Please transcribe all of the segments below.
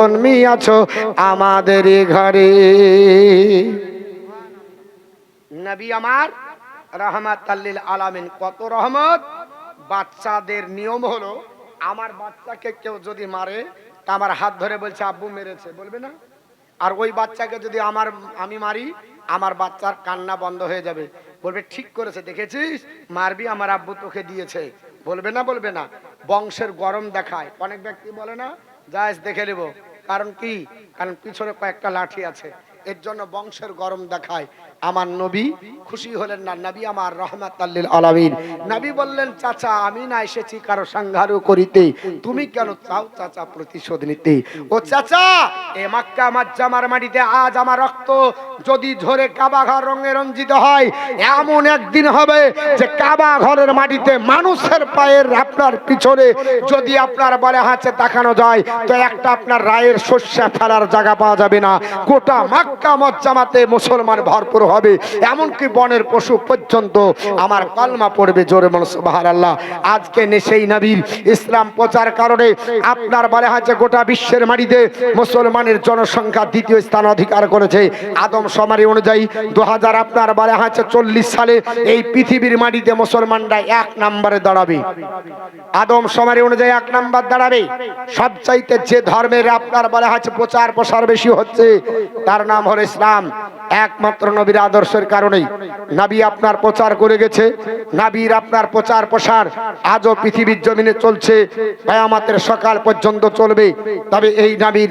জন্মিয়াছো আমাদের ঘরে। নবী আমার রাহমাতাল লিল আলামিন, কত রহমত। বাচ্চাদের নিয়ম হলো, আমার বাচ্চাকে কেউ যদি মারে তা আমার হাত ধরে বলছে আব্বু মেরেছে, বলবে না? আর ওই বাচ্চাকে যদি আমি মারি, আমার বাচ্চার কান্না বন্ধ হয়ে যাবে, বলবে ঠিক করেছে, দেখেছিস মারবি, আমার আব্বু তোকে দিয়েছে, বলবে না? বলবে না? বংশের গরম দেখায়। অনেক ব্যক্তি বলে না জায়েজ দেখে নেব, কারণ কি? কারণ পিছনে কয়েকটা লাঠি আছে, এর জন্য বংশের গরম দেখায়। আমার নবী খুশি হলেন না, নবী আমার রাহমাতাল লিল আলামিন। নবী বললেন, চাচা আমি না এসেছি কারো সংহারও করিতে, তুমি কেন চাও চাচা প্রতিশোধ নিতে? ও চাচা, এ মক্কা মজ্জামার মাটিতে আজ আমার রক্ত যদি ঝরে কাবা ঘর রঙে রঞ্জিত হয়, এমন একদিন হবে যে কাবা ঘরের মাটিতে মানুষের পায়ের আপনার পিছনে যদি আপনার বলে হাতে তাকানো যায় তো একটা আপনার রায়ের শস্য ফেলার জায়গা পাওয়া যাবে না। গোটা মক্কা মজ্জামাতে মুসলমান ভরপুর হবে, এমনকি বনের পশু পর্যন্ত আমার কলমা পড়বে। জোরে বলুন সুবহানাল্লাহ। আজকে সেই নবীর ইসলাম প্রচার কারণে আপনার বলে হাতে গোটা বিশ্বের মাটিতে মুসলমানের জনসংখ্যা দ্বিতীয় স্থান অধিকার করেছে। আদম সমারি অনুযায়ী 2000 আপনার বলে হাতে 40 সালে এই পৃথিবীর মাটিতে মুসলমানরা 1 নম্বরে দাঁড়াবে। আদম সমারি অনুযায়ী 1 নম্বর দাঁড়াবে। সবচাইতে যে ধর্মের আপনার বলে হাতে প্রচার প্রসার বেশি হচ্ছে তার নাম হলো ইসলাম। একমাত্র নবীর আদর্শের কারণেই নবী আপনার প্রচার করে গেছে। নবীর আপনার প্রচার প্রসার আজও পৃথিবীর জমিনে চলছে, কিয়ামতের সকাল পর্যন্ত চলবে। তবে এই নবীর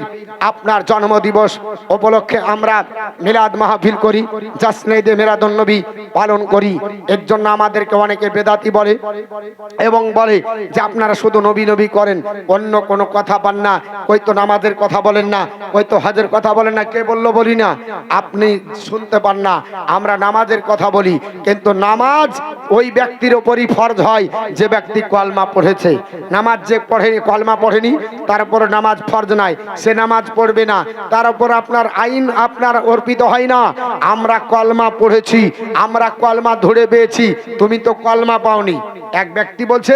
আপনার জন্মদিবস উপলক্ষে আমরা মিলাদ মাহফিল করি, জাসনে ঈদে মিলাদুন নবী পালন করি। এর জন্য আমাদেরকে অনেকে বেদাতি বলে এবং বলে যে আপনারা শুধু নবী নবী করেন, অন্য কোনো কথা পান না, হয়তো নামাজের কথা বলেন না, হয়তো হজের কথা বলেন না। কে বললো বলি না? আপনি শুনতে পান না। আমরা নামাজের কথা বলি, কিন্তু নামাজ ওই ব্যক্তির উপরই ফরজ হয় যে ব্যক্তি কলমা পড়েছে। নামাজ যে পড়েনি, কলমা পড়েনি, তারপর নামাজ ফরজ নাই, সে নামাজ পড়বে না, তার উপর আপনার আইন আপনার অর্পিত হয় না। আমরা কলমা পড়েছি, আমরা কলমা ধরে পেয়েছি, তুমি তো কলমা পাওনি। এক ব্যক্তি বলছে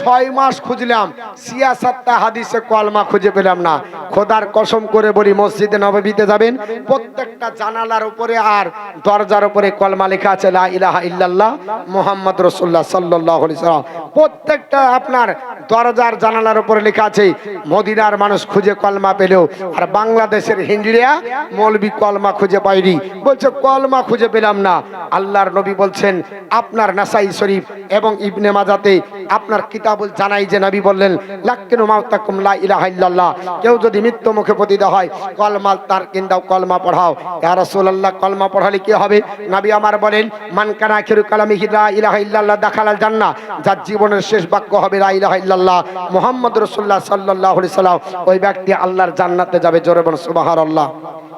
6 মাস খুঁজলাম, 66টা হাদিসে কলমা খুঁজে পেলাম না। খোদার কসম করে বলি, মসজিদে নববীতে যাবেন, প্রত্যেকটা জানালার উপরে আর দরজার উপরে কলমা লেখা আছে, লা ইলাহা ইল্লাল্লাহ মুহাম্মদ রাসূলুল্লাহ সাল্লাল্লাহু আলাইহি ওয়াসাল্লাম। প্রত্যেকটা আপনার দরজার জানালার উপরে লেখা আছে। মদিনার মানুষ খুঁজে কলমা পেলেও আর বাংলাদেশের হিন্দুরা মৌলবি কলমা খুঁজে পায়নি, বলছে কলমা খুঁজে পেলাম না। আল্লাহর নবী বলছেন আপনার নাসাই শরীফ এবং ইবনে মাজাতে আপনার কিতাবুল জানাই যে নবী বললেন, লাক্কিনু মাউতাকুম লা ইলাহা ইল্লাল্লাহ, কেউ যদি মৃত্যু মুখে পতিত হয় কলমা তার কিন্দাও, কলমা পড়াও। ইয়া রাসূলুল্লাহ, কলমা পড়ালে কি হবে? নবী আমার বলেন, মান কানা আখিরু কালামিহি লা ইলাহা ইল্লাল্লাহ দাখালাল জান্নাহ, যার জীবনের শেষ বাক্য হবে লা ইলাহা ইল্লাল্লাহ মুহাম্মদুর রাসূলুল্লাহ সাল্লাল্লাহু আলাইহি সাল্লাম, ওই ব্যক্তি আল্লাহর জান্নাতে যাবে। জোরে বলুন সুবহানাল্লাহ।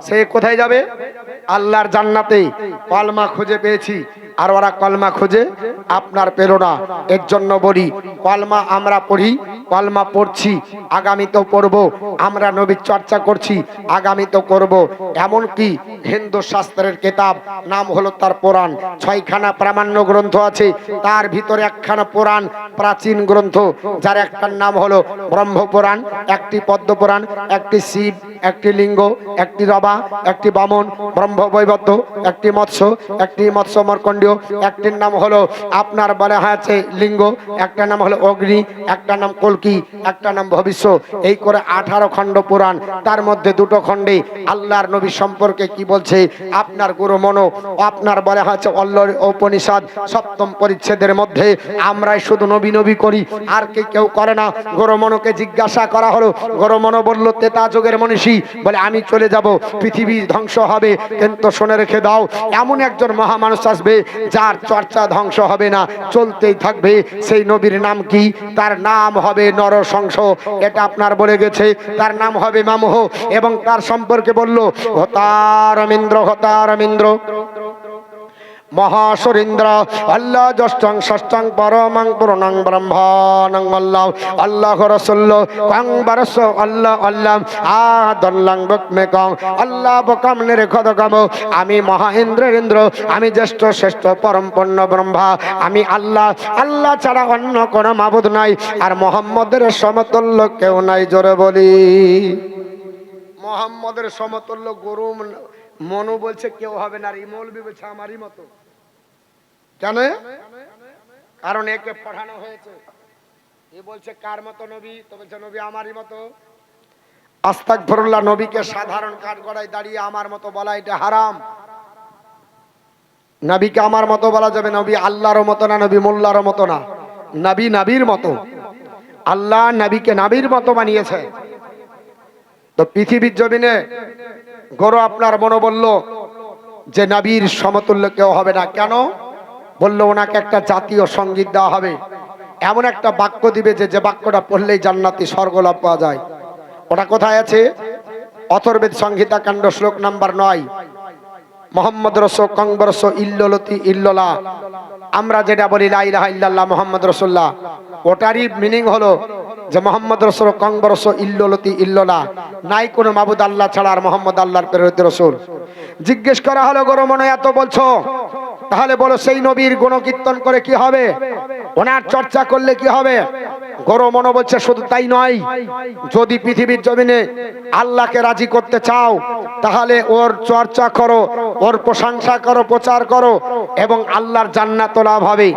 সে কোথায় যাবে? আল্লাহর জান্নাতে। কলমা খুঁজে পেয়েছি, আর ওরা কলমা খুঁজে আপনার পেল না। এর জন্য বলি, কলমা আমরা পড়ি, কলমা পড়ছি, আগামীতেও পড়বো। আমরা নবীর চর্চা করছি, আগামীতেও করব। এমনকি হিন্দু শাস্ত্রের কিতাব নাম হলো তার পুরাণ। 6খানা প্রামাণ্য গ্রন্থ আছে, তার ভিতরে 1খানা পুরাণ প্রাচীন গ্রন্থ, যার একটার নাম হলো ব্রহ্মপুরাণ, একটি পদ্মপুরাণ, একটি শিব, একটি লিঙ্গ, একটি রবা, একটি বামন ব্রহ্মবৈবর্ত, একটি মৎস্য, একটি মৎস্য মর্কণ্ডীয়, একটির নাম হলো আপনার বলা হয়েছে লিঙ্গ, একটা নাম হলো অগ্নি, একটা নাম কল্কি, একটা নাম ভবিষ্য। এই করে 18 খণ্ড পুরাণ। তার মধ্যে 2টো খণ্ডে আল্লাহর নবী সম্পর্কে কি বলছে আপনার গুরু মনো, আপনার বলা হয়েছে অল্লাহর উপনিষদ 7ম পরিচ্ছেদের মধ্যে আমরাই শুধু নবী নবী করি, আর কেউ করে না। গুরু মনোকে জিজ্ঞাসা করা হলো, গুরু মনো বলল তেতা যুগের মনীষী, বলে আমি চলে যাব, পৃথিবী ধ্বংস হবে, কিন্তু শুনে রেখে দাও এমন একজন মহামানুষ আসবে যার চর্চা ধ্বংস হবে না, চলতেই থাকবে। সেই নবীর নাম কি? তার নাম হবে নরশংস। এটা আপনার বলে গেছে, তার নাম হবে মামুহ। এবং তার সম্পর্কে বলল হতারমিন্দ্র, হতারমিন্দ্র মহাসুরিন্দ্র আল্লাহ জষ্টং ষষ্ঠং পরমং পূর্ণং ব্রহ্মাণং আল্লাহ আল্লাহ রসুল্ল কং বারস আল্লাহ আল্লাহ আদল্লাং বকমেকং আল্লাহ বকাম নিরেখদকাম। আমি মহাইন্দ্রের ইন্দ্র, আমি জ্যেষ্ঠ শ্রেষ্ঠ পরম পূর্ণ ব্রহ্মা, আমি আল্লাহ, আল্লাহ ছাড়া অন্য কোনো মাবুদ নাই, আর মোহাম্মদের সমতুল্য কেউ নাই। জোরে বলি মোহাম্মদের সমতুল্য গরু মনু বলছে কেউ হবে না, আর মৌলবি বলছে আমারই মতো। কেন? কারণ একে পাঠানো হয়েছে, এ বলছে কার মতো নবী, তো বলছে নবী আমারই মতো। আস্তাগফিরুল্লাহ, নবীকে সাধারণ কাঠগড়ায় দাঁড়িয়ে আমার মতো বলা এটা হারাম। নবীকে আমার মতো বলা যাবে, নবী আল্লাহর মতো না, নবী মোল্লার মতো না, নবী নবীর মতো। আল্লাহ নবীকে নবীর মতো বানিয়েছে। তো পৃথিবীর জমিনে গরু আপনার মনে বলল যে নবীর সমতুল্য কেউ হবে না। কেন বললো? ওনাকে একটা জাতীয় সঙ্গীত দেওয়া হবে, এমন একটা বাক্য দিবে যে বাক্যটা পড়লেই জান্নাতি স্বর্গলাভ পাওয়া যায়। ওটা কোথায় আছে? অথর্বেদ সংহিতা কাণ্ড শ্লোক নাম্বার 9, মোহাম্মদ রসো কংবরস ইল্ললতি ইল্ললা। আমরা যেটা বলি লা ইলাহা ইল্লাল্লাহ মুহাম্মদ রাসূলুল্লাহ, ওটারই মিনিং হলো যে মোহাম্মদ রসুল কংবরস ইল্ললতি ইল্ললা, নাই কোনো মাবুদ আল্লাহ ছাড়া, আর মোহাম্মদ আল্লাহর প্রেরিত রাসূল। জিজ্ঞেস করা হলো গরু মনে এত বলছো, তাহলে বলো সেই নবীর গুণকীর্তন করে কি হবে, ওনার চর্চা করলে কি হবে? গরু মনে বলছে শুধু তাই নয়, যদি পৃথিবীর জমিনে আল্লাহকে রাজি করতে চাও তাহলে ওর চর্চা করো, ওর প্রশংসা করো, প্রচার করো, এবং আল্লাহর জান্নাত লাভ হবে।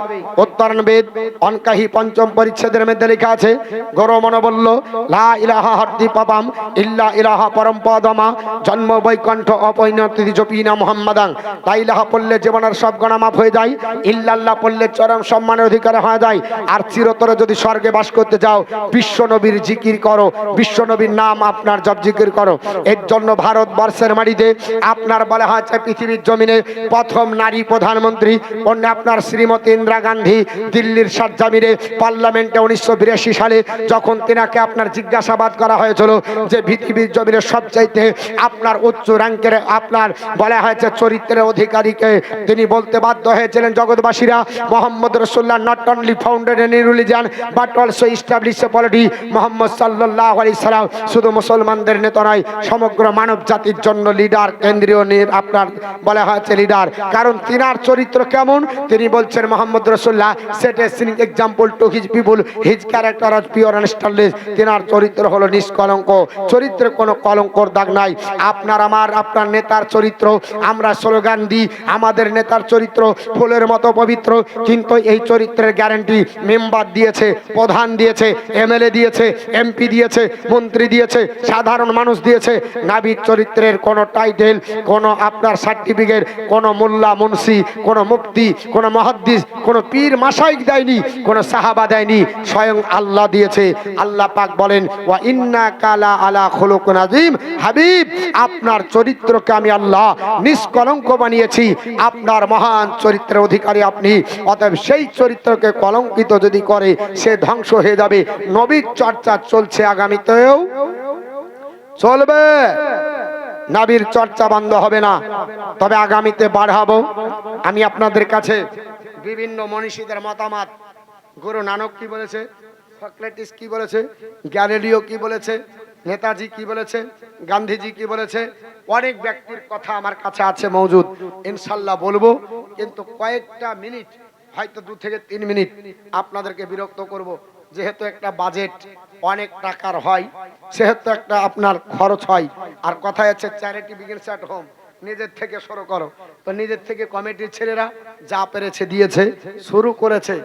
উত্তরণ বেদ অনকাহি 5ম পরিচ্ছেদের মধ্যে লেখা আছে, গরু মনে বলল লা ইলাহা হার্দি পাপাম ইল্লা ইলাহা পরম পদমা জন্ম বৈকণ্ঠ অপরিণতি জপিনা মুহাম্মাদান। লা ইলাহা পড়লে জীবনের সব গুনাহ মাফ হয়ে যায়, ইল্লাল্লাহ পড়লে চরম সম্মানের অধিকার হয়ে যায়। আর চিরতরে যদি স্বর্গে বাস করতে যাও বিশ্ব নবীর জিকির করো, বিশ্ব নবীর নাম আপনার জপ জিকির করো। এর জন্য ভারতবর্ষের মাটিতে আপনার বলা হয়েছে পৃথিবীর জমিনে প্রথম নারী প্রধানমন্ত্রী অন্য আপনার শ্রীমতী ইন্দিরা গান্ধী দিল্লির সাজ্জামিরে পার্লামেন্টে 1982 সালে যখন তিনাকে আপনার জিজ্ঞাসাবাদ করা হয়েছিল যে পৃথিবীর জমিনে সবচাইতে আপনার উচ্চ র্যাঙ্কের আপনার বলা হয়েছে চরিত্রের অধিকারীকে, তিনি বলতে বাধ্য হয়েছিলেন জগৎবাসীরা মোহাম্মদ রাসূলুল্লাহ not only founded a new religion but also establish a polity. Muhammad সাল্লাল্লাহু আলাইহি সাল্লাম শুধু মুসলমানদের নেতা নয়, সমগ্র মানব জাতির জন্য লিডার, কেন্দ্রীয় আপনার বলা হয়েছে লিডার। কারণ তিনার চরিত্র কেমন? তিনি বলছেন মোহাম্মদ রাসূলুল্লাহ set a shining example to his people, his character of pure and stainless. তিনার চরিত্র হলো নিষ্কলঙ্ক, চরিত্রে কোনো কলঙ্কর দাগ নাই। আপনার আমার আপনার নেতার চরিত্র, আমরা স্লোগান দিই আমাদের নেতার চরিত্র ফুলের মতো পবিত্র, কিন্তু এই চরিত্রের গ্যারান্টি মেম্বার দিয়েছে, প্রধান দিয়েছে, এমএলএ দিয়েছে, এমপি দিয়েছে, মন্ত্রী দিয়েছে, সাধারণ মানুষ দিয়েছে। নাবির চরিত্রের কোনো টাইটেল, কোনো আপনার সার্টিফিকেট, কোনো মোল্লা মুন্সি, কোনো মুফতি, কোনো মুহাদ্দিস, কোনো পীর মাশাইখ দেয়নি, কোনো সাহাবা দেয়নি, স্বয়ং আল্লাহ দিয়েছে। আল্লাহ পাক বলেন ওয়া ইন্নাকা লা আলা খুলুকিন আযীম। হাবিব আপনার চরিত্রকে আমি আল্লাহ নিষ্কলঙ্ক বানিয়েছি, আপনার মহান চরিত্রের অধিকারী আপনি। অতএব সেই চরিত্রকে কলঙ্কিত যদি করে সে ধ্বংস হয়ে যাবে। নবীর চর্চা চলছে, আগামীতেও চলবে, নবীর চর্চা বন্ধ হবে না, তবে আগামীতে বাড়াবো। আমি আপনাদের কাছে বিভিন্ন মনীষীদের মতামত, গুরু নানক কি বলেছে, সক্রেটিস কি বলেছে, গ্যালিলিও কি বলেছে, নেতাজি কি বলেছে, গান্ধীজি কি বলেছে, অনেক ব্যক্তির কথা আমার কাছে আছে মজুদ, ইনশাল্লাহ বলবো। কিন্তু কয়েকটা মিনিট, হয়তো 2 থেকে 3 মিনিট আপনাদেরকে বিরক্ত করব, যেহেতু একটা বাজেট অনেক টাকার হয়, সেহেতু একটা আপনার খরচ হয়। আর কথায় আছে চ্যারিটি বিগিনস অ্যাট হোম, নিজের থেকে শুরু করো। তো নিজের থেকে কমিটির ছেলেরা যা পেরেছে দিয়েছে, শুরু করেছে।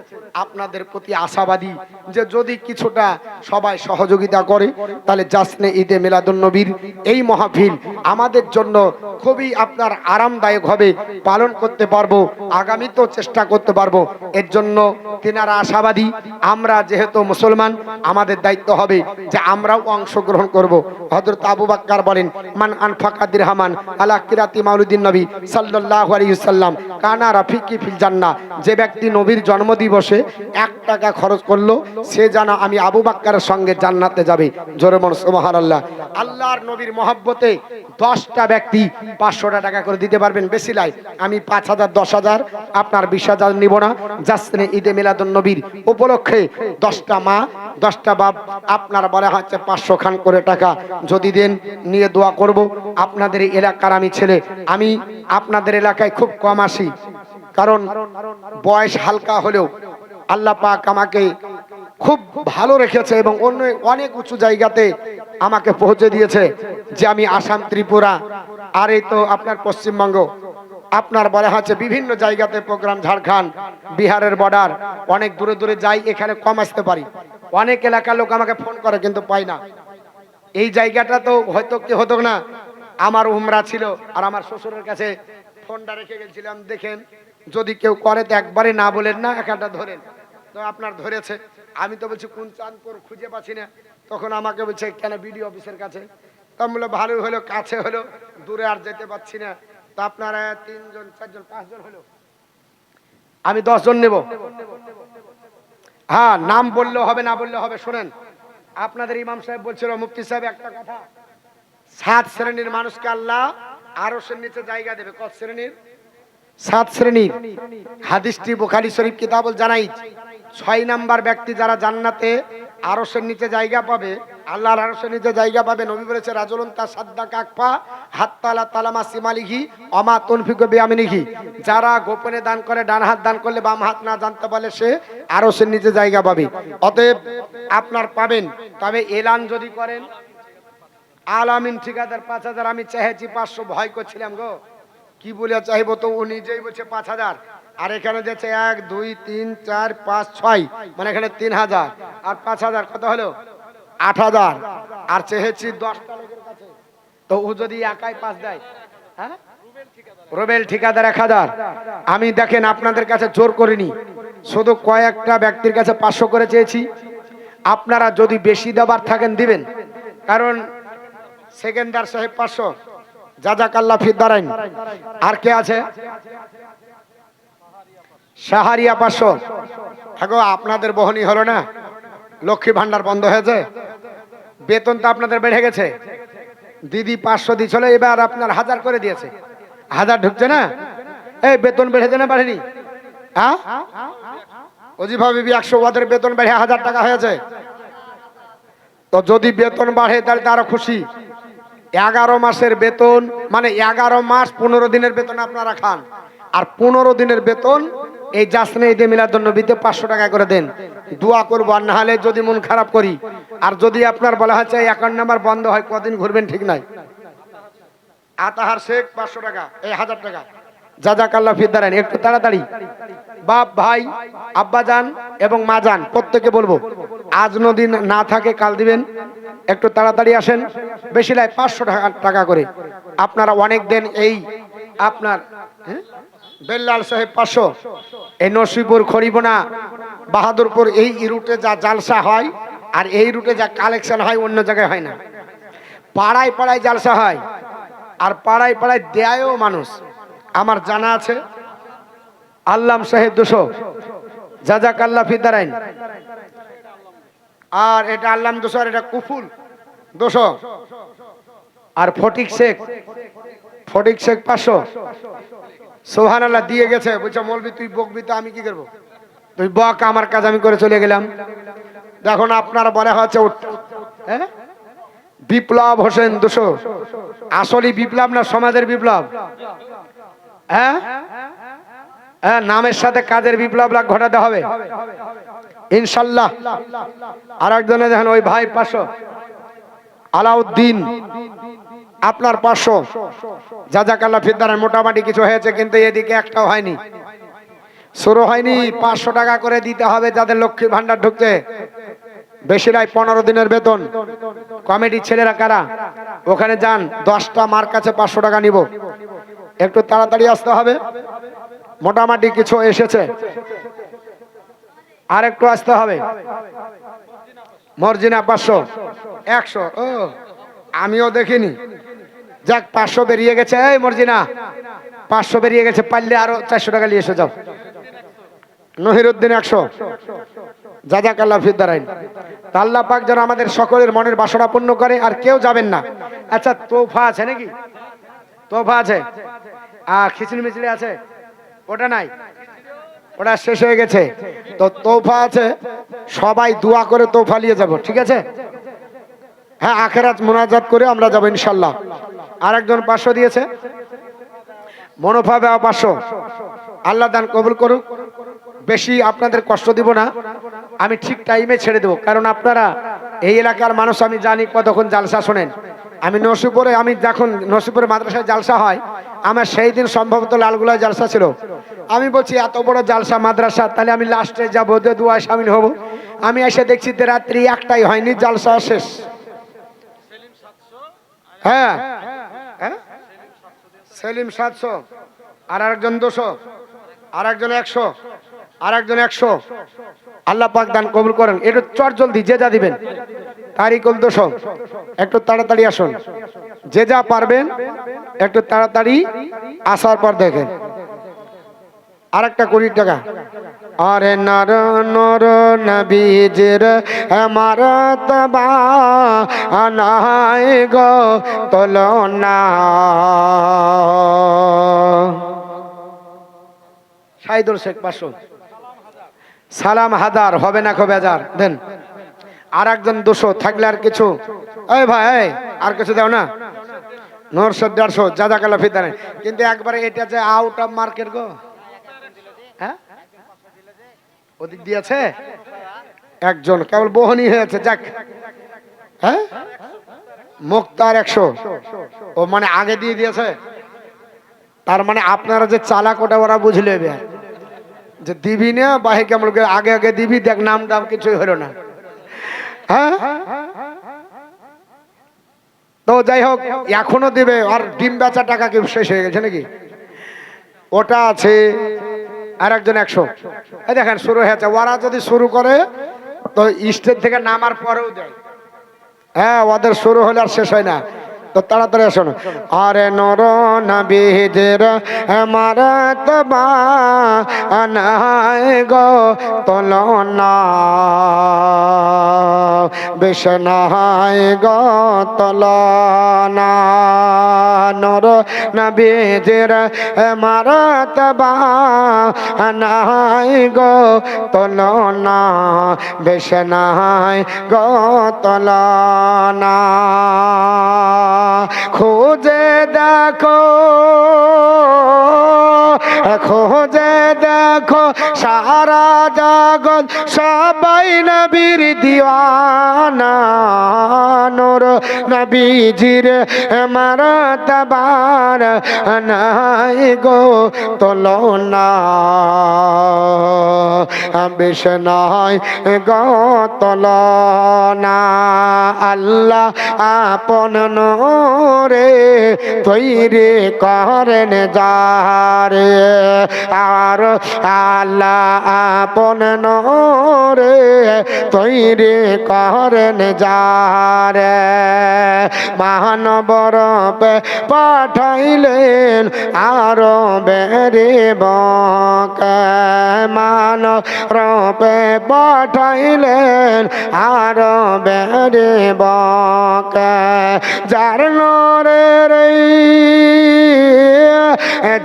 আপনাদের প্রতি আশাবাদী যে যদি কিছুটা সবাই সহযোগিতা করে তাহলে জাসনে ঈদে মিলাদুন্নবীর এই মাহফিল আমাদের জন্য খুবই আপনার আরামদায়ক হবে, পালন করতে পারবো, আগামীতেও চেষ্টা করতে পারবো। এর জন্য তিনারা আশাবাদী। আমরা যেহেতু মুসলমান আমাদের দায়িত্ব হবে যে আমরাও অংশগ্রহণ করব। হযরত আবু বকর বলেন মান আনফাকা দিরহামান আলা কিরাতি মাউলিদিন নবী সাল্লাল্লাহু আলাইহি ওয়াসাল্লাম কানা রাফিকি ফিল জান্নাহ। যে ব্যক্তি নবীর জন্মদিবসে 1 টাকা খরচ করলো সে জানা আমি আবু বকরের সঙ্গে জান্নাতে যাবে। জোরে বলুন সুবহানাল্লাহ। আল্লাহর নবীর মহব্বতে 10টা ব্যক্তি 500 টাকা করে দিতে পারবেন, বেশি লাই। আমি 5000 10,000 আপনার 20,000 নিব না। জাসনে ঈদে মিলাদুন্নবীর উপলক্ষে 10টা মা 10টা বাপ আপনার বলা হচ্ছে 500 খান করে টাকা যদি দেন নিয়ে দোয়া করব। আপনাদের এই এলাকার আমি ছেলে, আমি আপনাদের এলাকায় খুব কম আসি, কারণ বয়স হালকা হলেও আল্লাহ পাক আমাকে খুব ভালো রেখেছে এবং অন্য অনেক উঁচু জায়গাতে আমাকে পৌঁছে দিয়েছে যে আমি আসাম, ত্রিপুরা আর এই তো আপনার পশ্চিমবঙ্গ, আপনার বলা হচ্ছে বিভিন্ন জায়গাতে প্রোগ্রাম, ঝাড়খণ্ড, বিহারের বর্ডার, অনেক দূরে দূরে যাই, এখানে কম আসতে পারি। অনেক এলাকার লোক আমাকে ফোন করে কিন্তু পাই না। এই জায়গাটা তো হয়তো কি হতো না, আমার উমরা ছিল আর আমার শ্বশুরের কাছে ফোনটা রেখে গেছিলাম। দেখেন যদি কেউ করে তো একবারে না বলেন না, একটা ধরেন। তো আপনার ধরেছে, আমি তো বলছি কোন চাঁদপুর খুঁজে পাচ্ছি না। তখন আমাকে বলছে কেন বিডিও অফিসের কাছে। তো আমি বললো ভালোই হলো, কাছে হলো, দূরে আর যেতে পারছি না। তো আপনারা 3 জন 4 জন 5 জন হলো, আমি 10 জন নেব। হ্যাঁ, নাম বললেও হবে, না বললেও হবে। শোনেন, আপনাদের ইমাম সাহেব বলছিল, মুফতি সাহেব একটা কথা, 7 শ্রেণীর মানুষকে আল্লাহ আরশের নিচে জায়গা দেবে। কত শ্রেণীর? 7 শ্রেণীর। হাদিসটি বুখারী শরীফ কিতাবুল জানাইজ। 6 নাম্বার ব্যক্তি যারা জান্নাতে আরশের নিচে জায়গা পাবে, আল্লাহর আরশের নিচে জায়গা পাবে, নবী বলেছে রাজুলুন তাসাদ্দাকা আকফা হাত্তালা তালামা সিমালিহি ওমা তুনফিকু বিয়ামিনিহি। যারা গোপনে দান করে, ডান হাত দান করলে বাম হাত না জানতে পারলে সে আরশের নিচে জায়গা পাবে। অতএব আপনার পাবেন। তবে এলান যদি করেন, আলামিন ঠিকাদার 5000, আমি চাইছি 500, ভয় করছিলাম গো কি বলে চাইবো, তো ও নিজেই বলছে 5000। আর এখানে যাচ্ছে 1 2 3 4 5 6, মানে এখানে 3000 আর 5000 কত হলো? 8000। আর চেয়েছি 10টা লোকের কাছে, তো ও যদি একাই 5 দেয়, হ্যাঁ, রুবেল ঠিকাদার 1000। আমি দেখেন আপনাদের কাছে জোর করিনি, শুধু কয়েকটা ব্যক্তির কাছে 500 করে চেয়েছি। আপনারা যদি বেশি দেবার থাকেন দিবেন, কারণ সেকেন্ডার সাহেব 500, জাজাকাল্লাহ ফিদ দারাইন। আর কে আছে? শাহরিয়া 500। হ্যাঁ, আপনাদের বহনি হলো না, লক্ষ্মী ভান্ডার বন্ধ হয়েছে, বেতন তো আপনাদের বেড়ে গেছে। দিদি 500 দিয়েছিল, এবার আপনার 1000 করে দিয়েছে। 1000 ঢুকছে না? এই বেতন বেড়েছে না বাড়েনি? হ্যাঁ, অজিফা বিবি 100, ওদের বেতন বেড়ে 1000 টাকা হয়েছে। তো যদি বেতন বাড়ে তাহলে তারও খুশি। 11 মাসের বেতন, মানে 11 মাস 15 দিনের বেতন আপনারা খান। আর 15 দিনের বেতন এই জাসনে ঈদে মিলাদুন্নবীতে 500 টাকা করে দেন। দোয়া করবো, আর না হলে যদি মন খারাপ করি, আর যদি আপনার বলা হচ্ছে অ্যাকাউন্ট নাম্বার বন্ধ হয়, কদিন ঘুরবেন ঠিক নাই। আতাহার শেখ 500 টাকা, এই 1000 টাকা, জাজাকাল্লাহ ফিদ দারাইন। একটু তাড়াতাড়ি বাপ, ভাই, আব্বা যান এবং মা যান, প্রত্যেকে বলবো আজ নদী না থাকে কাল দিবেন, একটু তাড়াতাড়ি আসেন। বেশি লাই 500 টাকা করে আপনারা অনেক দেন। এই আপনার বেল্লাল সাহেব 500। এই নসিপুর, খড়িবোনা, বাহাদুরপুর, এই রুটে যা জালসা হয় আর এই রুটে যা কালেকশন হয় অন্য জায়গায় হয় না। পাড়ায় পাড়ায় জালসা হয়, আর পাড়ায় পাড়ায় দেয়ও মানুষ। আমার জানা আছে আল্লাম সাহেব 200, জাজাকাল্লাহ ফিদ দারাইন। আর এটা আল্লাম 200, আর এটা কুফুল 200। আর ফটিক শেখ 500। সুবহানাল্লাহ দিয়ে গেছে। বলছে মৌলবি তুই বকবি তো আমি কি করবো, তুই বক, আমার কাজ আমি করে চলে গেলাম। দেখুন আপনারা বলা হচ্ছে হ্যাঁ, বিপ্লব হোসেন 200। আসলে বিপ্লব না সমাজের বিপ্লব? হ্যাঁ, নামের সাথে কাজের বিপ্লব ঘটাতে হবে ইনশাল্লাহ। আর একজনে দেখেন ওই ভাই 500, আলাউদ্দিন আপনার 500, জাজাকাল্লাহ ফিদ দারাইন। মোটামুটি কিছু হয়েছে, কিন্তু এদিকে একটাও হয়নি, শুরু হয়নি। 500 টাকা করে দিতে হবে যাদের লক্ষ্মী ভান্ডার ঢুকছে। বেশি নাই, 15 দিনের বেতন। কমিটির ছেলেরা কারা ওখানে যান, 10টা মার কাছে 500 টাকা নিব। একটু তাড়াতাড়ি আসতে হবে, মোটামুটি কিছু এসেছে, আর একটু আসতে হবে। মর্জিনা 500, 100। ও আমিও দেখিনি, যাক 500 বেরিয়ে গেছে। এই মর্জিনা 500 বেরিয়ে গেছে, পারলে আরো 400 টাকা নিয়ে এসে যাও। নহিরুদ্দিন 100, জাজাকাল্লাহ ফিদ দারাইন। আল্লাহ পাক যেন আমাদের সকলের মনের বাসনা পূর্ণ করে। আর কেউ যাবেন না। আচ্ছা, তোফা আছে নাকি? তোফা আছে, খিচুড়ি মিচড়ি আছে? ওটা নাই, ওটা শেষ হয়ে গেছে। তো তোফা আছে, সবাই দোয়া করে তোফা নিয়ে যাব, ঠিক আছে? হ্যাঁ, আখেরাত মুনাজাত করে আমরা যাবো ইনশাল্লাহ। আর একজন 500 দিয়েছে, মনোফা দেওয়া 500। আল্লাহ দান কবুল করুক। বেশি আপনাদের কষ্ট দিব না, আমি ঠিক টাইমে ছেড়ে দেবো, কারণ আপনারা এই এলাকার মানুষ আমি জানি কতক্ষণ জালসা শোনেন। আমি নসিপুরে, আমি যখন নসিপুরে মাদ্রাসায় জালসা হয়, আমার সেই দিন সম্ভবত লালগুলায় জালসা ছিল। আমি বলছি এত বড় জালসা মাদ্রাসা, তাহলে আমি লাস্টে যাবো, যে দুয়ায় সামিল হব। আমি এসে দেখছি রাত্রি একটাই হয়নি, জালসা শেষ। হ্যাঁ হ্যাঁ, সেলিম 700, আর একজন 200, আর একজন 100, আর একজন 100। আল্লাহ পাক দান কবুল করেন। একটু চট জলদি যে যা দিবেন। তারিকুল 200, একটু তাড়াতাড়ি আসুন। যে যা পারবেন একটু তাড়াতাড়ি আসার পর দেখেন। আর একটা 20 টাকা। আরে নর নর নবীজির মারতবা আনাই গো তুলনা। শাহিদুল শেখ 500, সালাম হাজার, হবে না খুব হাজার দেন। আর একজন 200 থাকলে আর কিছু। এই ভাই এই আর কিছু দাও না। 900 150 জাজাকাল্লাহ ফিদানে। কিন্তু একবারে এটা যে আউট অফ মার্কেট গো। হ্যাঁ ওদিক দিয়েছে একজন, কেবল বহনি হয়েছে। যাক, হ্যাঁ মুক্তার 100, ও মানে আগে দিয়ে দিয়েছে। তার মানে আপনারা যে চালাক ওটা ওরা বুঝলে যে দিবি না বাহে কেমন আগে আগে দিবি, দেখ নাম দাম কিছুই হলো না। হ্যাঁ তো যাই হোক, এখনো দিবে। আর ডিম বেচা টাকা কি শেষ হয়ে গেছে নাকি? ওটা আছে। আর একজন 100। এই দেখেন শুরু হয়েছে। ওরা যদি শুরু করে তো স্টেজ থেকে নামার পরেও দেয়। হ্যাঁ ওদের শুরু হলে আর শেষ হয় না। তো তাড়াতাড়ি আসুন। আরে নর নবীজির মারতবা আনাই গো তুলনা, বিষ্ণাই গো তুলনা। নর নবীজির মারতবা আনাই গো তুলনা, বিষ্ণাই গো তুলনা। খোঁজে দেখো, খোঁজে দেখো সারা জগৎ সবাই নবীর দিওয়ানা। নূর নবীজির মারতবার নাই গো তুলনা, বিষ্ণাই গো তুলনা। আল্লাহ আপন নূরে তৈরি করেন যারে, আর আল্লাহ আপন নূরে তৈরি করেন যারে। মানব রূপে পাঠাইলেন আরো বেরে বকে, মানব রূপে পাঠাইলেন আরো বেরে বকে। যার নূরের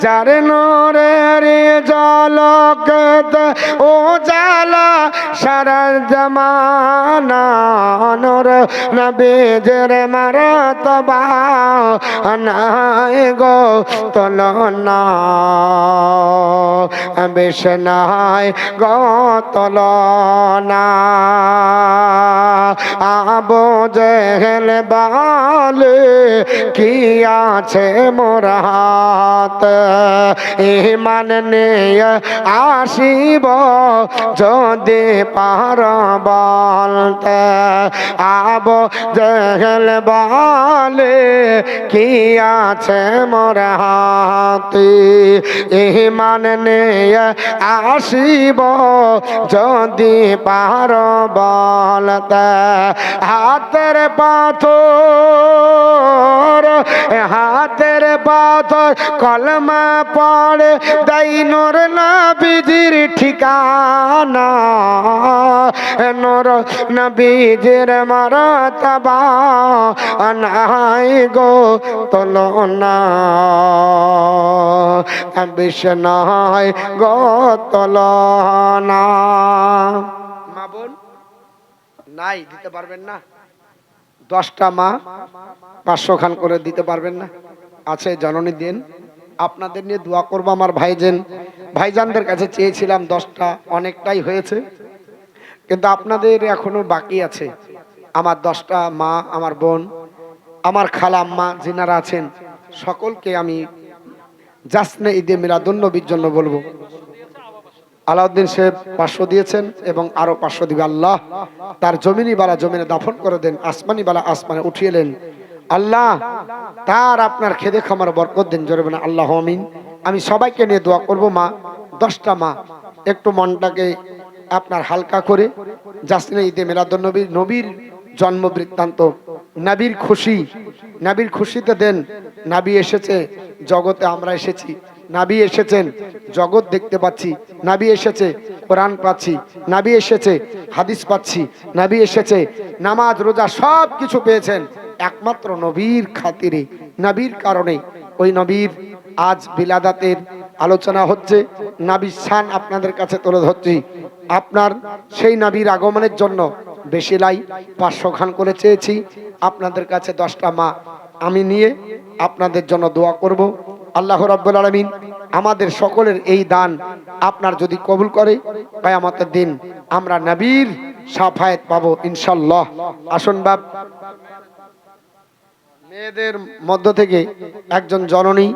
যার নূরের ঝলকেতে ও জালা সারা জামানা। নূর নবীজির মারতবা নাই গো তুলনা, বিষ্ণাই গো তুলনা। আবু জেহেল বলে কি আছে মোর হাত, ইমান নিয়ে আসিব যদি পার বলতে। আবু জেহেল বলে কি আছে মোর হাতে, ইমান নিয়ে আসিব যদি পার বলতে। হাতের পাথর, হাতের পাথর কলমা পড়ে দেই নূর নবীজির ঠিকানা। নূর নবীজির মারতবা নাই গো তুলনা, বিষ্ণাই গো তুলনা। মা বোন নাই দিতে পারবেন না? 10টা মা 500 খান করে দিতে পারবেন না? আছে জননী দিন। আপনাদের নিয়ে দোয়া করবো। আমার ভাইজানদের কাছে চেয়েছিলাম 10টা, অনেকটাই হয়েছে, কিন্তু আপনাদের এখনো বাকি আছে। আমার 10টা মা, আমার বোন, আমার খালা আম্মা যিনারা আছেন সকলকে আমি জাসনে ঈদে মিলাদুন্নবীর জন্য বলবো। আলাউদ্দিন সাহেব 500 দিয়েছেন এবং আরো 500 দিবে। আল্লাহ তার জমিনি বালা জমিনে দাফন করে দেন, আসমানি বালা আসমানে উঠিয়ে এলেন। আল্লাহ তার আপনার খেদে খামার বরকত দেন, জোরে বলেন আল্লাহ আমিন। আমি সবাইকে নিয়ে দোয়া করব। মা 10টা মা একটু মনটাকে আপনার হালকা করে জাসনে ঈদে মিলাদুন্নবী, নবীর জন্ম বৃত্তান্ত, নবীর খুশি, নবীর খুশিতে দেন। নবী এসেছে জগতে, আমরা এসেছি। নবী এসেছেন জগৎ দেখতে পাচ্ছি, নবী এসেছে কোরআন পাচ্ছি, নবী এসেছে হাদিস পাচ্ছি, নবী এসেছে নামাজ রোজা সব কিছু পেয়েছেন একমাত্র নবীর খাতিরে, নবীর কারণে। ওই নবীর আজ বিলাদাতের আলোচনা হচ্ছে, নবীর শান আপনাদের কাছে তুলে ধরছি। আপনার সেই নবীর আগমনের জন্য বেশি লাই 500 খান করে চেয়েছি আপনাদের কাছে। 10টা মা আমি নিয়ে আপনাদের জন্য দোয়া করব। আল্লাহ রাব্বুল আলামিন আমাদের সকলের এই দান আপনার যদি কবুল করে, কিয়ামতের দিন আমরা নবীর শাফায়াত পাবো ইনশাআল্লাহ। আসুন বাপ, মেয়েদের মধ্য থেকে একজন জননী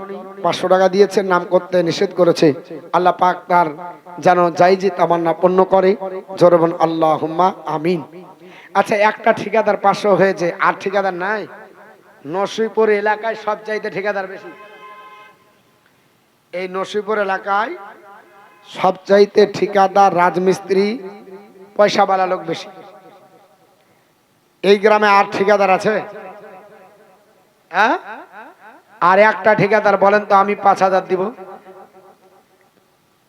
500 টাকা দিয়েছেন, নাম করতে নিষেধ করেছে। আল্লাহ পাক তার যেন জায়েজি তামান্না পূর্ণ করে, জোরে বলুন আল্লাহুম্মা আমিন। আচ্ছা, একটা ঠিকাদার 500 হয়েছে, আর ঠিকাদার নাই? নসিপুর এলাকায় সব চাইতে ঠিকাদার বেশি। এই নসিপুর এলাকায় সবচাইতে ঠিকাদার রাজমিস্ত্রি পয়সাওয়ালা লোক বেশি। এই গ্রামে আর ঠিকাদার আছে? হ্যাঁ, আর একটা ঠিকাদার বলেন তো, আমি 5000 দিব।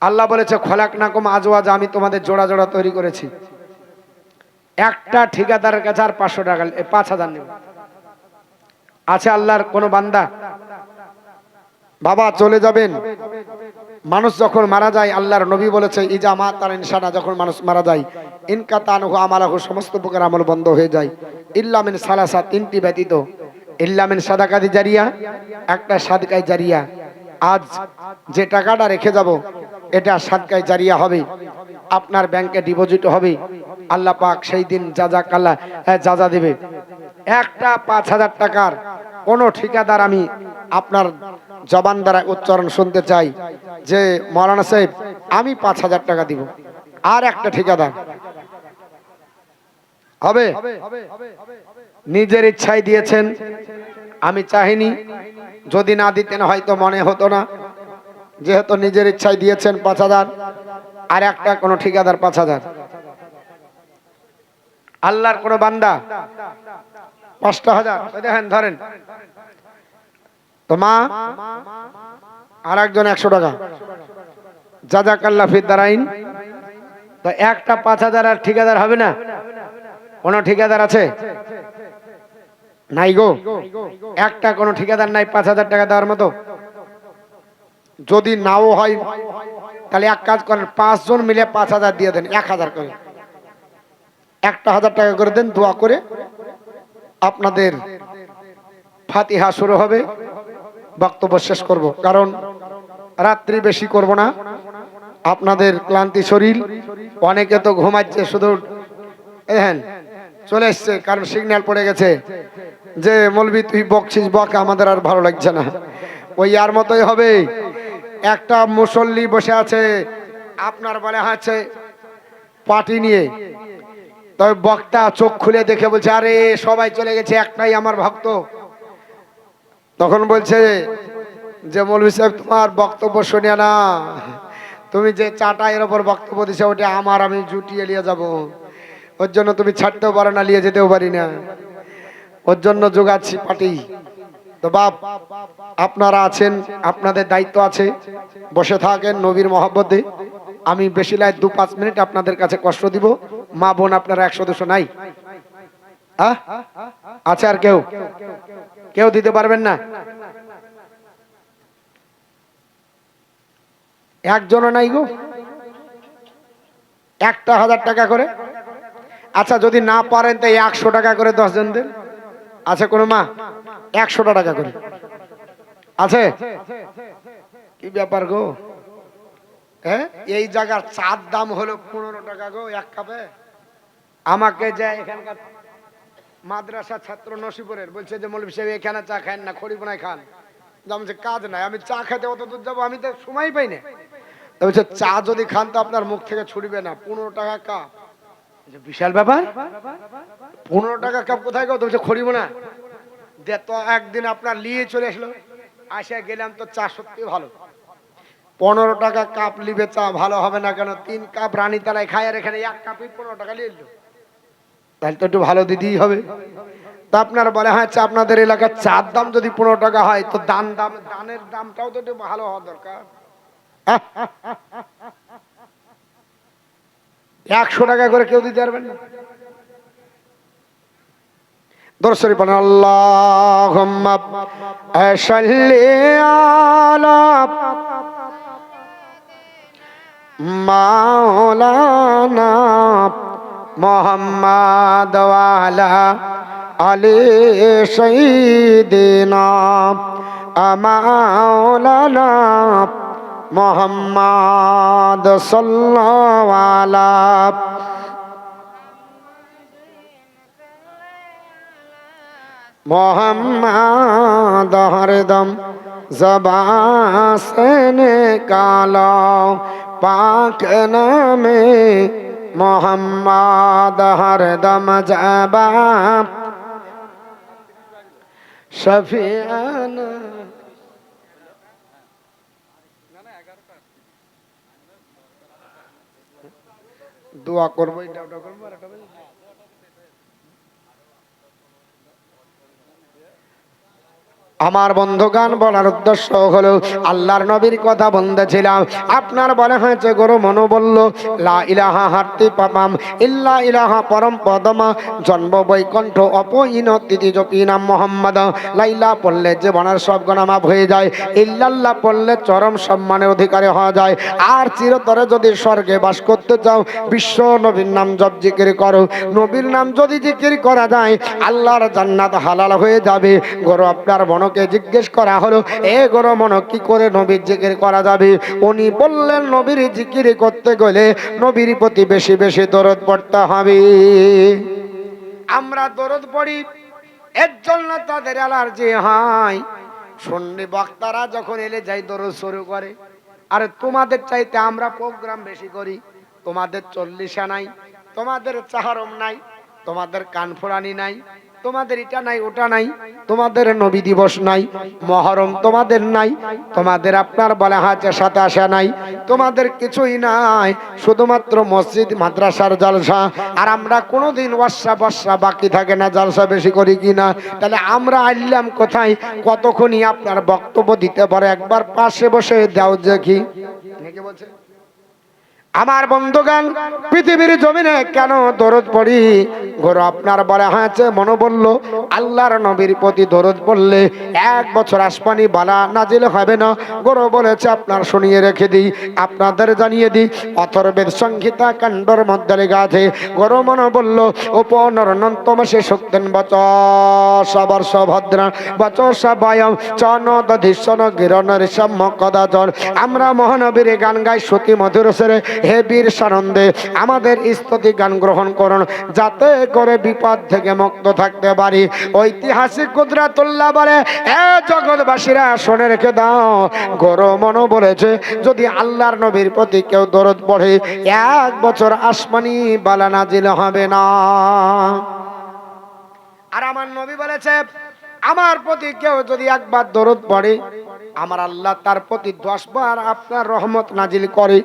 আল্লাহ বলেছে খলাকনাকুম আজওয়াজা, আমি তোমাদের জোড়া জোড়া তৈরি করেছি। একটা ঠিকাদারের কাছে আর 500 টাকা 5000 নেব। আছে আল্লাহর কোন বান্দা? বাবা চলে যাবেন, মানুষ যখন মারা যায় আল্লাহর নবী বলেছে ইজা মা তার ইনসানা, যখন মানুষ মারা যায় ইনকা তানহু আমালাহু, সমস্ত প্রকার আমল বন্ধ হয়ে যায়। ইল্লা মিন সালাসা, 3টি ব্যতীত। ইল্লা মিন সাদাকাতি জারিয়া, একটা সাদকায়ে জারিয়া। আজ যে টাকাটা রেখে যাব এটা সাদকায়ে জারিয়া হবে, আপনার ব্যাংকে ডিপোজিট হবে। আল্লাহ পাক সেই দিন যা দেবে। একটা 5000 টাকার কোন ঠিকাদার আমি আপনার জবান দ্বারা উচ্চারণ শুনতে চাই যে মাওলানা সাহেব আমি 5000 টাকা দিব। আর একটা ঠিকাদার হবে? নিজের ইচ্ছায় দিয়েছেন, আমি চাইনি। যদি না দিতেন হয়তো মনে হতো না, যেহেতু নিজের ইচ্ছায় দিয়েছেন 5000। আর একটা কোন ঠিকাদার 5000। আল্লাহর কোন বান্দা 5000 দেখেন ধরেন তো মা, আর একজন 100 টাকা, জাযাকাল্লাহ ফিদ দারাইন। তো একটা 5000 আর ঠিকাদার হবে না? কোন ঠিকাদার আছে? নাই গো, একটা কোন ঠিকাদার নাই 5000 টাকা দেওয়ার মতো। যদি নাও হয় তাহলে এক কাজ করেন, 5 জন মিলে 5000 দিয়ে দেন, 1000 করে, 1000 টাকা করে দেন। দোয়া করে আপনাদের ফাতিহা শুরু হবে, বক্তব্য শেষ করব, কারণ রাত্রি বেশি করব না। আপনাদের ক্লান্তি শরীর, অনেকে তো ঘুমাচ্ছে, শুধু হ্যাঁ চলে এসছে, কারণ সিগন্যাল পড়ে গেছে যে মৌলবি তুই বকছিস বক, আমাদের আর ভালো লাগছে না। ওই আর মতোই হবে। একটা মুসল্লি বসে আছে আপনার বলে হচ্ছে পার্টি নিয়ে, তবে বক্তা চোখ খুলে দেখে বলছে আরে সবাই চলে গেছে, একটাই আমার ভক্ত। তখন বলছে যে মৌলভী সাহেব তোমার বক্তব্য শুনিয়া না, তুমি যে চাটা এর ওপর বক্তব্য দিছে ওটা আমার, আমি জুটিয়ে নিয়ে যাব, ওর জন্য তুমি ছাড়তেও পারো না, নিয়ে যেতেও পারি না, ওর জন্য যোগাচ্ছি পার্টি। তো বাপ আপনারা আছেন, আপনাদের দায়িত্ব আছে, বসে থাকেন নবীর মহব্বতে। আমি বেশি লাই 2-5 মিনিট আপনাদের কাছে কষ্ট দিব। মা বোন আপনারা 100-200 নাই? আছে আর কেউ? কেউ দিতে পারবেন না? একজনও নাই গো। একটা 1000 টাকা করে। আচ্ছা যদি না পারেন তো 100 টাকা করে 10 জন দেন। আছে কোন মা? 100 টাকা করে আছে? কি ব্যাপার গো? হ্যাঁ, এই জায়গার চার দাম হলো 15 টাকা গো এক কাপে। আমাকে যে এখানকার মাদ্রাসা ছাত্র নসিপুরের বলছে যে মৌলভী সাহেব এখানে চা খান না, খড়িবোনায় খান। আমি বলছি কাজ নাই, আমি চা খেতে অত দূর যাবো, আমি তো সময় পাই না। তো বলছে চা যদি খান তো আপনার মুখ থেকে ছুটবে না, 15 টাকা কাপ। বিশাল ব্যাপার, 15 টাকা কাপ কোথায় গো? তো বলছে খড়িবোনা। দে তো একদিন আপনার নিয়ে চলে আসলো, আসে গেলাম তো চা সত্যি ভালো। 15 টাকা কাপ লিবে চা ভালো হবে না কেন? 3 কাপ রানী তালায় খায়, আর এখানে 1 কাপই 15 টাকা নিয়ে এলো, তাহলে তো একটু ভালো দিতেই হবে। তা আপনার বলে হ্যাঁ আচ্ছা, আপনাদের এলাকার চার দাম যদি 15 টাকা হয় তো দানের দামটাও তো একটু ভালো হওয়া দরকার। 100 টাকা করে কেউ দিতে পারবেন না? দর্শনী বলেন আল্লাহুম্মা সাল্লি আলা মাওলানা মুহাম্মাদ ওয়া আলা আলি সাইয়্যিদিনা মাওলানা মুহাম্মাদ সাল্লাল্লাহু আলা मोहम्मद हरदम ज़बान से निकालो पाक नामे मोहम्मद हरदम ज़बान शफीआना। दुआ करबो, এটা ওটা করবো, আর এটা বলবো। আমার বন্ধুগান বলার উদ্দেশ্য হলো আল্লাহর নবীর কথা বলতেছিলাম। আপনার বলা হয়েছে গরু মনো বলল লা ইলাহা হারতি পাপাম ইল্লা ইলাহা পরম পদমা জন্ম বৈকণ্ঠ অপহীন তিথি জপি নাম মোহাম্মদ। লাইলা পড়লে জীবনের সব গুনাহ মাফ হয়ে যায়, ইল্লাল্লাহ পড়লে চরম সম্মানের অধিকারী হওয়া যায়। আর চিরতরে যদি স্বর্গে বাস করতে চাও বিশ্ব নবীর নাম জপ জিকির করো। নবীর নাম যদি জিকির করা যায় আল্লাহর জান্নাত হালাল হয়ে যাবে। গরু আপনার মন জিজ্ঞেস করা হলো এ গরো মন কি করে নবীর জিকির করা যাবে? উনি বললেন নবীর জিকির করতে গেলে নবীর প্রতি বেশি বেশি দরদ পড়তে হবে। আমরা দরদ পড়ি এর জন্য তাদের অ্যালার্জি হয়। সুন্নি বক্তারা যখন এলে যাই দরদ শুরু করে। আরে তোমাদের চাইতে আমরা প্রোগ্রাম বেশি করি। তোমাদের 40 নাই, তোমাদের চাহারম নাই, তোমাদের কানফুরানি নাই, তোমাদের এটা নাই ওটা নাই, তোমাদের নবী দিবস নাই, মহরম তোমাদের নাই, তোমাদের আপনার বলা হাজা সাথে আসা নাই, তোমাদের কিছুই নাই, শুধুমাত্র মসজিদ মাদ্রাসার জলসা। আর আমরা কোনোদিন ওয়াসা বর্ষা বাকি থাকে না, জলসা বেশি করি কিনা? তাহলে আমরা আইলাম কোথায়? কতক্ষণই আপনার বক্তব্য দিতে পারে, একবার পাশে বসে দাও দেখি। বলছে আমার বন্ধুগান পৃথিবীর জমিনে কেন দরদ পড়ি? গরু আপনার বলা হয়েছে মনে বলল আল্লাহর নবীর প্রতি দরদ পড়লে 1 বছর আসমানি বালা নাজিল হবে না। গরু বলেছে আপনার শুনিয়ে রেখে দিই, আপনাদের জানিয়ে দিই, অথর্বেদ সংহিতা কাণ্ডর মধ্যে লেখা আছে। গরু মনে বলল উপনরনন্তম সে শক্তেন বচস বর্ষ ভদ্রা বচস বায়ম চনদধিশন গিরণের সম্মকদাজন। আমরা মহানবীর গান গাই সতী মধুর সেরে। হে বীর সানন্দে আমাদের স্তুতি গান গ্রহণ করুন, যাতে করে বিপদ থেকে মুক্ত থাকতে পারি। ঐতিহাসিক কুদরাতুল্লাহ বলে এ জগৎবাসীরা শুনে রেখে দাও, গরু মনো বলেছে যদি আল্লাহর নবীর প্রতি কেউ দরদ পড়ে 1 বছর আসমানি বালা নাজিল হবে না। আর আমার নবী বলেছে আমার প্রতি কেউ যদি একবার দরদ পড়ে আমার আল্লাহ তার প্রতি 10 বার আপনার রহমত নাজিল করে।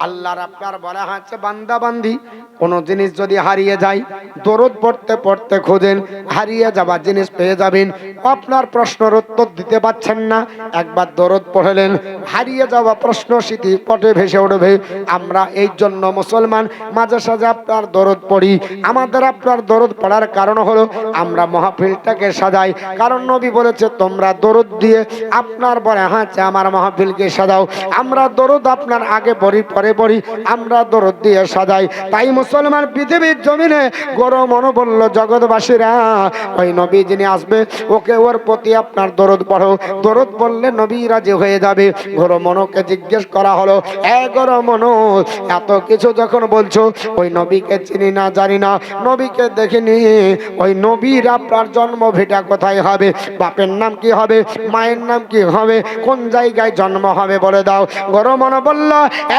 আল্লাহর আপনার বলা হচ্ছে বান্দা বান্দি কোন জিনিস যদি হারিয়ে যায় দরদ পড়তে পড়তে খোঁজেন, হারিয়ে যাওয়া জিনিস পেয়ে যাবেন। আপনার প্রশ্নের উত্তর দিতে পারছেন না, একবার দরদ পড়লেন, হারিয়ে যাওয়া প্রশ্ন স্মৃতি পটে ভেসে উঠবে। আমরা এই জন্য মুসলমান মাঝে সাঝে আপনার দরদ পড়ি। আমাদের আপনার দরদ পড়ার কারণ হলো আমরা মাহফিলটাকে সাজাই, কারণ নবী বলেছে তোমরা দরদ দিয়ে আপনার বলে হাতে আমার মাহফিলকে সাজাও। আমরা দরুদ আপনার আগে পড়ি পরে পড়ি, আমরা দরুদ দিয়ে সাজাই। তাই মুসলমান পৃথিবীর জমিনে গরম মনো বলল জগৎবাসীরা ওই নবী যিনি আসবে ওকে ওর প্রতি আপনার দরুদ পড়ো। দরুদ বললে নবী রাজি হয়ে যাবে। গরম মনোকে জিজ্ঞেস করা হলো, এ গরম মনো, এত কিছু যখন বলছো, ওই নবীকে চিনি না জানি না, নবীকে দেখিনি, ওই নবীর আপনার জন্ম ভিটা কোথায় হবে, বাপের নাম কি হবে, মায়ের নাম কি হবে, কোন জায়গায় জন্ম হবে বলে দাও। গরম মনো বলল,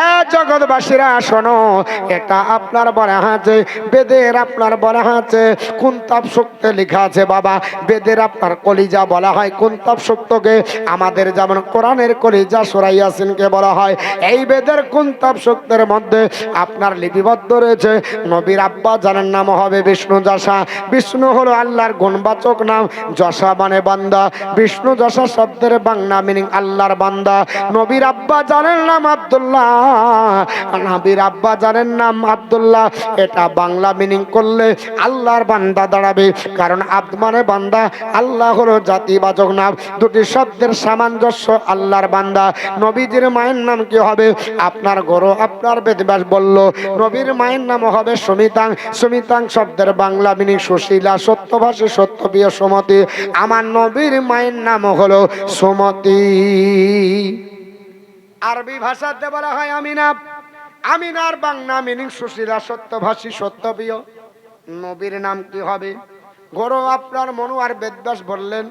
এ জগৎবাসীরা শোনো, এটা আপনার বলা আছে বেদের, আপনার বলা আছে কুন্তাব সূক্তে লেখা আছে বাবা। বেদের আপনার কলিজা বলা হয় কুন্তাব সূক্তকে, আমাদের যেমন কোরআনের কলিজা সূরা ইয়াসিনকে বলা হয়। এই বেদের কুন্তাব সূক্তের মধ্যে আপনার লিপিবদ্ধ রয়েছে নবীর আব্বা জানের নাম হবে বিষ্ণু যশা। বিষ্ণু হলো আল্লাহর গুণবাচক নাম, যশা মানে বান্দা। বিষ্ণু যশা শব্দের বাংলা মিনিং আল্লাহর বান্দা। নবীর আব্বা জানের নাম আব্দুল্লাহ, নবীর আব্বা জানের নাম আব্দুল্লাহ, এটা বাংলা মিনিং করলে আল্লাহর বান্দা দাঁড়াবে। কারণ আব্দ মানে বান্দা, আল্লাহ হলো জাতিবাচক নাম, দুটি শব্দের সামঞ্জস্য, আল্লাহর বান্দা। নবীজির মায়ের নাম কি হবে? আপনার গরু আপনার বেদব্যাস বলল নবীর মায়ের নাম হবে সুমিতাং। সুমিতাং শব্দের বাংলা মিনিং সুশীলা, সত্যভাষী, সত্যপ্রিয়, সুমতি। আমার নবীর মায়ের নাম হলো সুমতি। আরবি ভাষাতে বলা হয় আমিনা। আমিনার বাংলা মিনিং সুশীলা, সত্যভাষী, সত্যপ্রিয়। নবীর নাম কি হবে? গরু আপনার মনোয়ার বেদব্যাস বললেন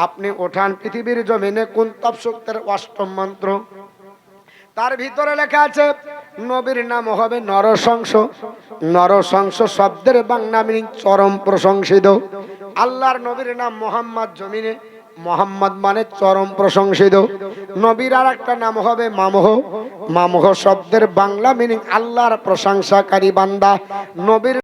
আপনি ওঠান পৃথিবীর জমিনে কুন্তাব সূক্তের অষ্টম মন্ত্র, তার ভিতরে লেখা আছে নবীর নাম হবে নরশংস। নরশংস শব্দের বাংলা মিনিং চরম প্রশংসিত। আল্লাহর নবীর নাম মোহাম্মদ, জমিনে মোহাম্মদ মানে চরম প্রশংসিত। নবীর আর একটা নাম হবে মামহ। মামহ শব্দের বাংলা মিনিং আল্লাহর প্রশংসাকারী বান্দা। নবীর